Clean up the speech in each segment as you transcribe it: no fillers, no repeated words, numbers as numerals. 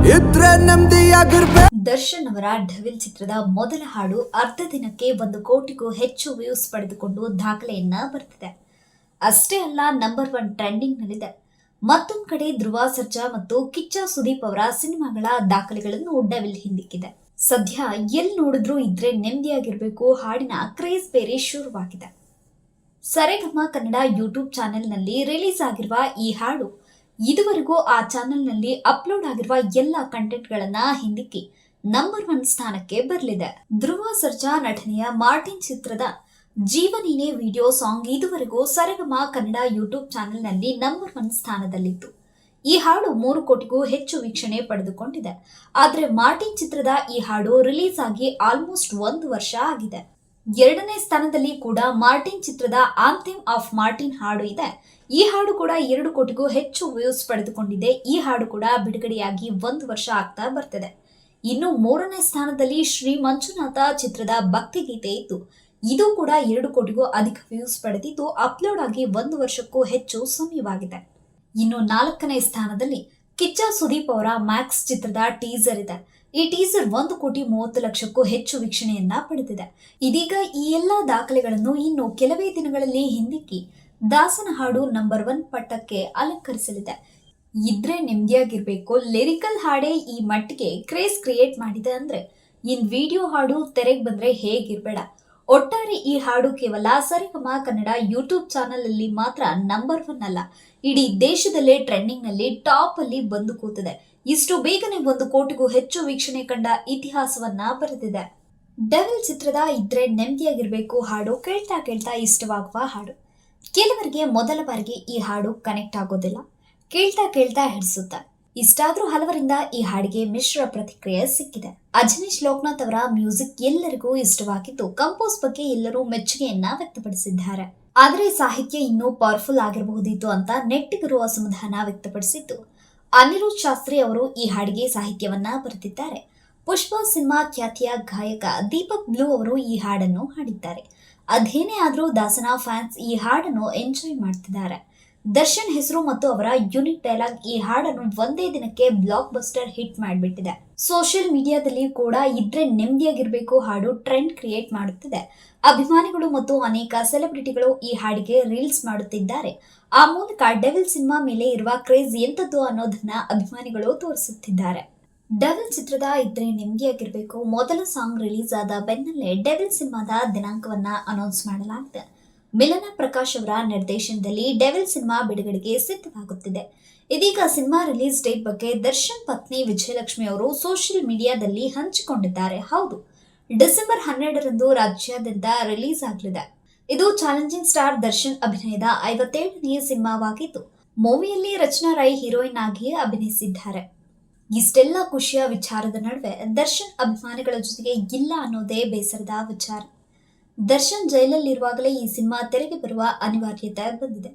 ಇದ್ರೆ ನೆಮ್ಮದಿಯಾಗಿರ್ಬೇಕು. ದರ್ಶನ್ ಅವರ ಡೆವಿಲ್ ಚಿತ್ರದ ಮೊದಲ ಹಾಡು ಅರ್ಧ ದಿನಕ್ಕೆ 1 ಕೋಟಿಗೂ ಹೆಚ್ಚು ವ್ಯೂಸ್ ಪಡೆದುಕೊಂಡು ದಾಖಲೆಯನ್ನ ಬರೆದಿದೆ. ಅಷ್ಟೇ ಅಲ್ಲ, ನಂಬರ್ 1 ಟ್ರೆಂಡಿಂಗ್ ನಲ್ಲಿದೆ. ಮತ್ತೊಂದು ಕಡೆ ಧ್ರುವ ಸರ್ಜಾ ಮತ್ತು ಕಿಚ್ಚ ಸುದೀಪ್ ಅವರ ಸಿನಿಮಾಗಳ ದಾಖಲೆಗಳನ್ನು ಡೆವಿಲ್ ಹಿಂದಿಕ್ಕಿದೆ. ಸದ್ಯ ಎಲ್ಲಿ ನೋಡಿದ್ರೂ ಇದ್ರೆ ನೆಮ್ಮದಿಯಾಗಿರ್ಬೇಕು ಹಾಡಿನ ಕ್ರೇಜ್ ಬೇರೆ ಶುರುವಾಗಿದೆ. ಸರೆಗಮ ಕನ್ನಡ ಯೂಟ್ಯೂಬ್ ಚಾನೆಲ್ನಲ್ಲಿ ರಿಲೀಸ್ ಆಗಿರುವ ಈ ಹಾಡು ಇದುವರೆಗೂ ಆ ಚಾನೆಲ್ನಲ್ಲಿ ಅಪ್ಲೋಡ್ ಆಗಿರುವ ಎಲ್ಲ ಕಂಟೆಂಟ್ಗಳನ್ನ ಹಿಂದಿಕ್ಕಿ ನಂಬರ್ 1 ಸ್ಥಾನಕ್ಕೆ ಬರಲಿದೆ. ಧ್ರುವ ಸರ್ಜಾ ನಟನೆಯ ಮಾರ್ಟಿನ್ ಚಿತ್ರದ ಜೀವನೀನೇ ವಿಡಿಯೋ ಸಾಂಗ್ ಇದುವರೆಗೂ ಸರೆಗಮ ಕನ್ನಡ ಯೂಟ್ಯೂಬ್ ಚಾನೆಲ್ನಲ್ಲಿ ನಂಬರ್ 1 ಸ್ಥಾನದಲ್ಲಿತ್ತು. ಈ ಹಾಡು 3 ಕೋಟಿಗೂ ಹೆಚ್ಚು ವೀಕ್ಷಣೆ ಪಡೆದುಕೊಂಡಿದೆ. ಆದರೆ ಮಾರ್ಟಿನ್ ಚಿತ್ರದ ಈ ಹಾಡು ರಿಲೀಸ್ ಆಗಿ ಆಲ್ಮೋಸ್ಟ್ 1 ವರ್ಷ ಆಗಿದೆ. 2ನೇ ಸ್ಥಾನದಲ್ಲಿ ಕೂಡ ಮಾರ್ಟಿನ್ ಚಿತ್ರದ ಆಂಥೆಮ್ ಆಫ್ ಮಾರ್ಟಿನ್ ಹಾಡು ಇದೆ. ಈ ಹಾಡು ಕೂಡ 2 ಕೋಟಿಗೂ ಹೆಚ್ಚು ವ್ಯೂಸ್ ಪಡೆದುಕೊಂಡಿದೆ. ಈ ಹಾಡು ಕೂಡ ಬಿಡುಗಡೆಯಾಗಿ 1 ವರ್ಷ ಆಗ್ತಾ ಬರ್ತಿದೆ. ಇನ್ನು 3ನೇ ಸ್ಥಾನದಲ್ಲಿ ಶ್ರೀ ಮಂಜುನಾಥ ಚಿತ್ರದ ಭಕ್ತಿಗೀತೆ ಇದ್ದು, ಇದು ಕೂಡ 2 ಕೋಟಿಗೂ ಅಧಿಕ ವ್ಯೂಸ್ ಪಡೆದಿದ್ದು ಅಪ್ಲೋಡ್ ಆಗಿ 1 ವರ್ಷಕ್ಕೂ ಹೆಚ್ಚು ಸಮಯವಾಗಿದೆ. ಇನ್ನು 4ನೇ ಸ್ಥಾನದಲ್ಲಿ ಕಿಚ್ಚ ಸುದೀಪ್ ಅವರ ಮ್ಯಾಕ್ಸ್ ಚಿತ್ರದ ಟೀಸರ್ ಇದೆ. ಈ ಟೀಸರ್ 1 ಕೋಟಿ 30 ಲಕ್ಷಕ್ಕೂ ಹೆಚ್ಚು ವೀಕ್ಷಣೆಯನ್ನ ಪಡೆದಿದೆ. ಇದೀಗ ಈ ಎಲ್ಲಾ ದಾಖಲೆಗಳನ್ನು ಇನ್ನು ಕೆಲವೇ ದಿನಗಳಲ್ಲಿ ಹಿಂದಿಕ್ಕಿ ದಾಸನ ಹಾಡು ನಂಬರ್ 1 ಪಟ್ಟಕ್ಕೆ ಅಲಂಕರಿಸಲಿದೆ. ಇದ್ರೆ ನೆಮ್ಮದಿಯಾಗಿರ್ಬೇಕು ಲಿರಿಕಲ್ ಹಾಡೇ ಈ ಮಟ್ಟಿಗೆ ಕ್ರೇಜ್ ಕ್ರಿಯೇಟ್ ಮಾಡಿದೆ ಅಂದ್ರೆ ಇನ್ ವಿಡಿಯೋ ಹಾಡು ತೆರೆಗೆ ಬಂದ್ರೆ ಹೇಗಿರ್ಬೇಡ. ಒಟ್ಟಾರೆ ಈ ಹಾಡು ಕೇವಲ ಸರೆಗಮ ಕನ್ನಡ ಯೂಟ್ಯೂಬ್ ಚಾನೆಲ್ ಅಲ್ಲಿ ಮಾತ್ರ ನಂಬರ್ 1 ಅಲ್ಲ, ಇಡೀ ದೇಶದಲ್ಲೇ ಟ್ರೆಂಡಿಂಗ್ ನಲ್ಲಿ ಟಾಪ್ ಅಲ್ಲಿ ಬಂದು ಕೂತಿದೆ. ಇಷ್ಟು ಬೇಗನೆ 1 ಕೋಟಿಗೂ ಹೆಚ್ಚು ವೀಕ್ಷಣೆ ಕಂಡ ಇತಿಹಾಸವನ್ನ ಬರೆದಿದೆ. ಡೆವಿಲ್ ಚಿತ್ರದ ಇದ್ರೆ ನೆಮ್ಮದಿಯಾಗಿರ್ಬೇಕು ಹಾಡು ಕೇಳ್ತಾ ಕೇಳ್ತಾ ಇಷ್ಟವಾಗುವ ಹಾಡು. ಕೆಲವರಿಗೆ ಮೊದಲ ಬಾರಿಗೆ ಈ ಹಾಡು ಕನೆಕ್ಟ್ ಆಗೋದಿಲ್ಲ, ಕೇಳ್ತಾ ಕೇಳ್ತಾ ಹಿಡಿಸುತ್ತೆ. ಇಷ್ಟಾದ್ರೂ ಹಲವರಿಂದ ಈ ಹಾಡಿಗೆ ಮಿಶ್ರ ಪ್ರತಿಕ್ರಿಯೆ ಸಿಕ್ಕಿದೆ. ಅಜನೀಶ್ ಲೋಕನಾಥ್ ಅವರ ಮ್ಯೂಸಿಕ್ ಎಲ್ಲರಿಗೂ ಇಷ್ಟವಾಗಿದ್ದು, ಕಂಪೋಸ್ ಬಗ್ಗೆ ಎಲ್ಲರೂ ಮೆಚ್ಚುಗೆಯನ್ನ ವ್ಯಕ್ತಪಡಿಸಿದ್ದಾರೆ. ಆದರೆ ಸಾಹಿತ್ಯ ಇನ್ನೂ ಪವರ್ಫುಲ್ ಆಗಿರಬಹುದಿತ್ತು ಅಂತ ನೆಟ್ಟಿಗರು ಅಸಮಾಧಾನ ವ್ಯಕ್ತಪಡಿಸಿದ್ದು, ಅನಿರುದ್ಧ್ ಶಾಸ್ತ್ರಿ ಅವರು ಈ ಹಾಡಿಗೆ ಸಾಹಿತ್ಯವನ್ನ ಬರೆದಿದ್ದಾರೆ. ಪುಷ್ಪ ಸಿನಿಮಾ ಖ್ಯಾತಿಯ ಗಾಯಕ ದೀಪಕ್ ಬ್ಲೂ ಅವರು ಈ ಹಾಡನ್ನು ಹಾಡಿದ್ದಾರೆ. ಅದೇನೇ ಆದ್ರೂ ದಾಸನ ಫ್ಯಾನ್ಸ್ ಈ ಹಾಡನ್ನು ಎಂಜಾಯ್ ಮಾಡ್ತಿದ್ದಾರೆ. ದರ್ಶನ್ ಹೆಸರು ಮತ್ತು ಅವರ ಯೂನಿಕ್ ಡೈಲಾಗ್ ಈ ಹಾಡನ್ನು ಒಂದೇ ದಿನಕ್ಕೆ ಬ್ಲಾಕ್ ಬಸ್ಟರ್ ಹಿಟ್ ಮಾಡಿಬಿಟ್ಟಿದೆ. ಸೋಷಿಯಲ್ ಮೀಡಿಯಾದಲ್ಲಿ ಕೂಡ ಇದ್ರೆ ನೆಮ್ಮದಿಯಾಗಿರ್ಬೇಕು ಹಾಡು ಟ್ರೆಂಡ್ ಕ್ರಿಯೇಟ್ ಮಾಡುತ್ತಿದೆ. ಅಭಿಮಾನಿಗಳು ಮತ್ತು ಅನೇಕ ಸೆಲೆಬ್ರಿಟಿಗಳು ಈ ಹಾಡಿಗೆ ರೀಲ್ಸ್ ಮಾಡುತ್ತಿದ್ದಾರೆ. ಆ ಮೂಲಕ ಡೆವಿಲ್ ಸಿನಿಮಾ ಮೇಲೆ ಇರುವ ಕ್ರೇಜ್ ಎಂತದ್ದು ಅನ್ನೋದನ್ನ ಅಭಿಮಾನಿಗಳು ತೋರಿಸುತ್ತಿದ್ದಾರೆ. ಡೆವಿಲ್ ಚಿತ್ರದ ಇದ್ರೆ ನೆಮ್ಮದಿಯಾಗಿರ್ಬೇಕು ಮೊದಲ ಸಾಂಗ್ ರಿಲೀಸ್ ಆದ ಬೆನ್ನಲ್ಲೇ ಡೆವಿಲ್ ಸಿನಿಮಾದ ದಿನಾಂಕವನ್ನ ಅನೌನ್ಸ್ ಮಾಡಲಾಗಿದೆ. ಮಿಲನ ಪ್ರಕಾಶ್ ಅವರ ನಿರ್ದೇಶನದಲ್ಲಿ ಡೆವಿಲ್ ಸಿನಿಮಾ ಬಿಡುಗಡೆಗೆ ಸಿದ್ಧವಾಗುತ್ತಿದೆ. ಇದೀಗ ಸಿನಿಮಾ ರಿಲೀಸ್ ಡೇಟ್ ಬಗ್ಗೆ ದರ್ಶನ್ ಪತ್ನಿ ವಿಜಯಲಕ್ಷ್ಮಿ ಅವರು ಸೋಷಿಯಲ್ ಮೀಡಿಯಾದಲ್ಲಿ ಹಂಚಿಕೊಂಡಿದ್ದಾರೆ. ಹೌದು, ಡಿಸೆಂಬರ್ 12ರಂದು ರಾಜ್ಯಾದ್ಯಂತ ರಿಲೀಸ್ ಆಗಲಿದೆ. ಇದು ಚಾಲೆಂಜಿಂಗ್ ಸ್ಟಾರ್ ದರ್ಶನ್ ಅಭಿನಯದ 57ನೇ ಸಿನಿಮಾವಾಗಿದ್ದು, ಮೂವಿಯಲ್ಲಿ ರಚನಾ ರೈ ಹೀರೋಯಿನ್ ಆಗಿ ಅಭಿನಯಿಸಿದ್ದಾರೆ. ಇಷ್ಟೆಲ್ಲ ಖುಷಿಯ ವಿಚಾರದ ನಡುವೆ ದರ್ಶನ್ ಅಭಿಮಾನಿಗಳ ಜೊತೆಗೆ ಇಲ್ಲ ಅನ್ನೋದೇ ಬೇಸರದ ವಿಚಾರ. ದರ್ಶನ್ ಜೈಲಲ್ಲಿರುವಾಗಲೇ ಈ ಸಿನಿಮಾ ತೆರೆಗೆ ಬರುವ ಅನಿವಾರ್ಯತೆ ಬಂದಿದೆ.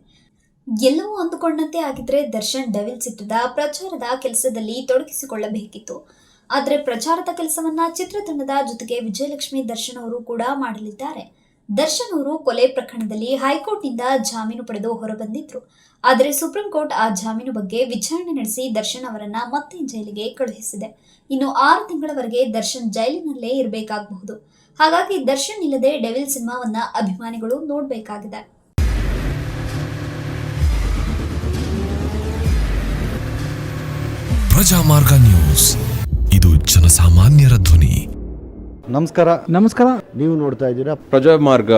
ಎಲ್ಲವೂ ಅಂದುಕೊಂಡಂತೆ ಆಗಿದ್ರೆ ದರ್ಶನ್ ಡೆವಿಲ್ ಚಿತ್ರದ ಪ್ರಚಾರದ ಕೆಲಸದಲ್ಲಿ ತೊಡಗಿಸಿಕೊಳ್ಳಬೇಕಿತ್ತು. ಆದರೆ ಪ್ರಚಾರದ ಕೆಲಸವನ್ನ ಚಿತ್ರತಂಡದ ಜೊತೆಗೆ ವಿಜಯಲಕ್ಷ್ಮಿ ದರ್ಶನ್ ಅವರು ಕೂಡ ಮಾಡಲಿದ್ದಾರೆ. ದರ್ಶನ್ ಅವರು ಕೊಲೆ ಪ್ರಕರಣದಲ್ಲಿ ಹೈಕೋರ್ಟ್ನಿಂದ ಜಾಮೀನು ಪಡೆದು ಹೊರಬಂದಿದ್ರು. ಆದರೆ ಸುಪ್ರೀಂ ಕೋರ್ಟ್ ಆ ಜಾಮೀನು ಬಗ್ಗೆ ವಿಚಾರಣೆ ನಡೆಸಿ ದರ್ಶನ್ ಅವರನ್ನ ಮತ್ತೆ ಜೈಲಿಗೆ ಕಳುಹಿಸಿದೆ. ಇನ್ನು 6 ತಿಂಗಳವರೆಗೆ ದರ್ಶನ್ ಜೈಲಿನಲ್ಲೇ ಇರಬೇಕಾಗಬಹುದು. ಹಾಗಾಗಿ ದರ್ಶನ್ ಇಲ್ಲದೆ ಡೆವಿಲ್ ಸಿನಿಮಾವನ್ನ ಅಭಿಮಾನಿಗಳು ನೋಡಬೇಕಾಗಿದೆ. ಪ್ರಜಾಮಾರ್ಗ ನ್ಯೂಸ್, ಇದು ಜನಸಾಮಾನ್ಯರ ಧ್ವನಿ. ನಮಸ್ಕಾರ. ನೀವು ನೋಡ್ತಾ ಇದ್ದೀರಾ ಪ್ರಜಾಮಾರ್ಗ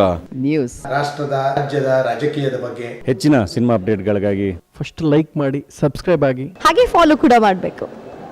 ನ್ಯೂಸ್. ರಾಷ್ಟ್ರದ ರಾಜ್ಯದ ರಾಜಕೀಯದ ಬಗ್ಗೆ ಹೆಚ್ಚಿನ ಸಿನಿಮಾ ಅಪ್ಡೇಟ್ಗಳಿಗಾಗಿ ಫಸ್ಟ್ ಲೈಕ್ ಮಾಡಿ, ಸಬ್ಸ್ಕ್ರೈಬ್ ಆಗಿ, ಹಾಗೆ ಫಾಲೋ ಕೂಡ ಮಾಡಬೇಕು.